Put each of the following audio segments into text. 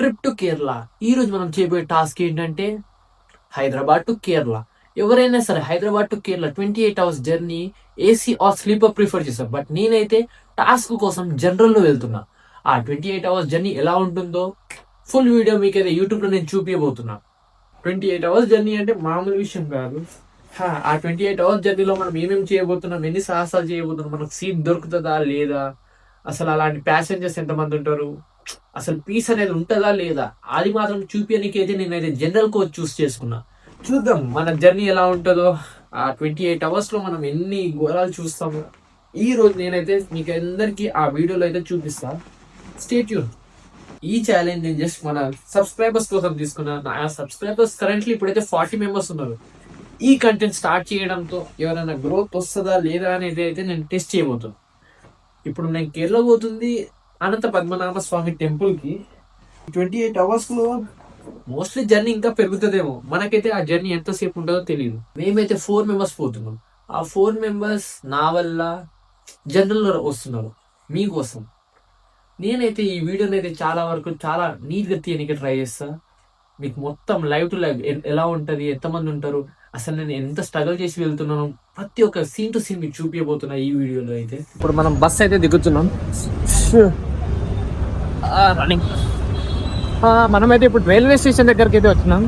Trip to Kerala. ఈ రోజు మనం చేయబోయే టాస్క్ ఏంటంటే హైదరాబాద్ టు కేరళ. ఎవరైనా సరే Hyderabad to Kerala 28 hours journey AC or sleeper prefer చేస్తారు. బట్ నేనైతే టాస్క్ కోసం జనరల్లో వెళ్తున్నా. ఆ 28 hours జర్నీ ఎలా ఉంటుందో ఫుల్ వీడియో మీకైతే యూట్యూబ్లో నేను చూపించబోతున్నా. 28 hours జర్నీ అంటే మామూలు విషయం కాదు. ఆ 28 hours జర్నీలో మనం ఏమేమి చేయబోతున్నాం, ఎన్ని సాహసాలు చేయబోతున్నాం, మనకు సీట్ దొరుకుతుందా లేదా, అసలు అలాంటి ప్యాసింజర్స్ ఎంతమంది ఉంటారు, అసలు పీస్ అనేది ఉంటుందా లేదా, అది మాత్రం చూపించడానికి అయితే నేనైతే జనరల్ కోచ్ చూస్ చేసుకున్నా. చూద్దాం మన జర్నీ ఎలా ఉంటుందో. ఆ 28 hours లో మనం ఎన్ని ఘోరాలు చూస్తాము. ఈ రోజు నేనైతే మీకు అందరికీ ఆ వీడియోలో అయితే చూపిస్తా. Stay tune. ఈ ఛాలెంజ్ నేను జస్ట్ మన సబ్స్క్రైబర్స్ కోసం తీసుకున్నాను. నా సబ్స్క్రైబర్స్ కరెంట్లీ ఇప్పుడైతే 40 members ఉన్నారు. ఈ కంటెంట్ స్టార్ట్ చేయడంతో ఎవరైనా గ్రోత్ వస్తుందా లేదా అనేది అయితే నేను టెస్ట్ చేయబోతున్నాను. ఇప్పుడు నేను కేరళ పోతుంది అనంత పద్మనాభ స్వామి టెంపుల్కి. 28 hours లో మోస్ట్లీ జర్నీ ఇంకా పెరుగుతుందేమో. మనకైతే ఆ జర్నీ ఎంతసేపు ఉంటుందో తెలియదు. మేమైతే 4 members పోతున్నాం. ఆ 4 members నా వల్ల జనరల్లో వస్తున్నారు మీకోసం. నేనైతే ఈ వీడియోని అయితే చాలా వరకు చాలా నీట్గా తీయడానికి ట్రై చేస్తా. మీకు మొత్తం లైవ్ టు లైవ్ ఎలా ఉంటుంది, ఎంతమంది ఉంటారు, అసలు నేను ఎంత స్ట్రగుల్ చేసి వెళ్తున్నాను, ప్రతి ఒక్క సీన్ టు సీన్ మీకు చూపించబోతున్నా ఈ వీడియోలో అయితే. ఇప్పుడు మనం బస్ అయితే దిగుతున్నాం. రన్నింగ్. మనమైతే ఇప్పుడు రైల్వే స్టేషన్ దగ్గరికి అయితే వచ్చినాం.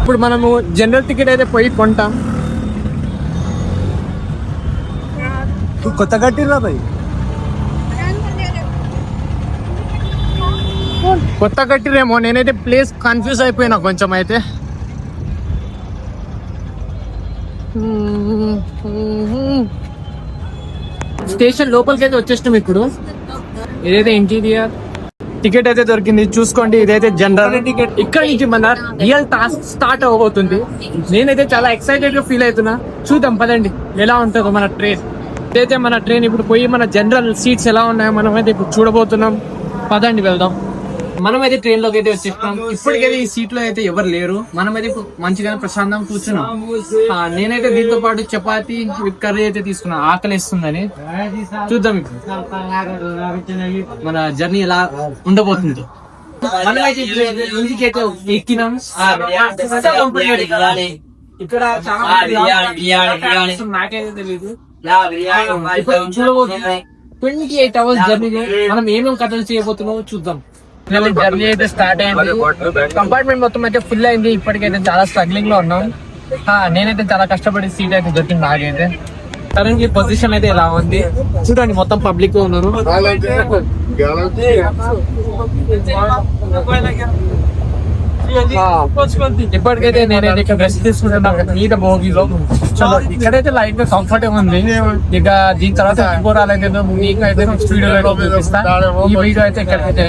ఇప్పుడు మనము జనరల్ టికెట్ అయితే పోయి కొంటాం. కొత్త కట్టిరా భయ్, కొత్త కట్టిరేమో. నేనైతే ప్లేస్ కన్ఫ్యూజ్ అయిపోయినా కొంచెం. అయితే స్టేషన్ లోపలికి అయితే వచ్చేసినాం. ఇప్పుడు ఇదైతే ఇంటీరియర్. టికెట్ అయితే దొరికింది, చూసుకోండి. ఇదైతే జనరల్ టికెట్. ఇక్కడ నుంచి మన రియల్ టాస్క్ స్టార్ట్ అవబోతుంది. నేనైతే చాలా ఎక్సైటెడ్ గా ఫీల్ అవుతున్నా. చూద్దాం పదండి ఎలా ఉంటుందో మన ట్రైన్. ఇదైతే మన ట్రైన్. ఇప్పుడు పోయి మన జనరల్ సీట్స్ ఎలా ఉన్నాయో మనమైతే ఇప్పుడు చూడబోతున్నాం. పదండి వెళ్దాం. మనమైతే ట్రైన్ లోకి అయితే వచ్చేస్తాం. ఇప్పటికైతే ఈ సీట్ లో అయితే ఎవరు లేరు. మనమైతే మంచిగానే ప్రశాంతంగా కూర్చున్నాం. నేనైతే దీంతో పాటు చపాతి విత్ కర్రీ అయితే తీసుకున్నా, ఆకలిస్తుందని. చూద్దాం ఇప్పుడు మన జర్నీ ఎలా ఉండబోతుంది. మనమైతే ఇంటికైతే ఎక్కినాం. ఇక్కడ నాకైతే తెలీదు. చూడబోతుంది 28 hours జర్నీ. మనం ఏమేమి కథలు చేయబోతున్నామో చూద్దాం. జర్నీ అయితే స్టార్ట్ అయింది. కంపార్ట్మెంట్ మొత్తం అయితే ఫుల్ అయింది. ఇప్పటికైతే చాలా స్ట్రగ్లింగ్ లో ఉన్నాం. నేనైతే చాలా కష్టపడి సీట్ అయితే దొరికింది నాకైతే. కరెంట్లీ పొజిషన్ అయితే ఎలా ఉంది చూడండి. మొత్తం పబ్లిక్ ఉన్నారు. ఇప్పటికైతే నేనైతే ఇక్కడ రెస్ట్ తీసుకుంటున్నాను మీద భోగిలో. చలో ఇక్కడైతే లైట్ గా కంఫర్టబుల్ ఉంది. ఇక దీని తర్వాత ఇంకోరాలైతే మీకు అయితే నెక్స్ట్ వీడియో చూపిస్తా. ఈ వీడియో అయితే ఇక్కడైతే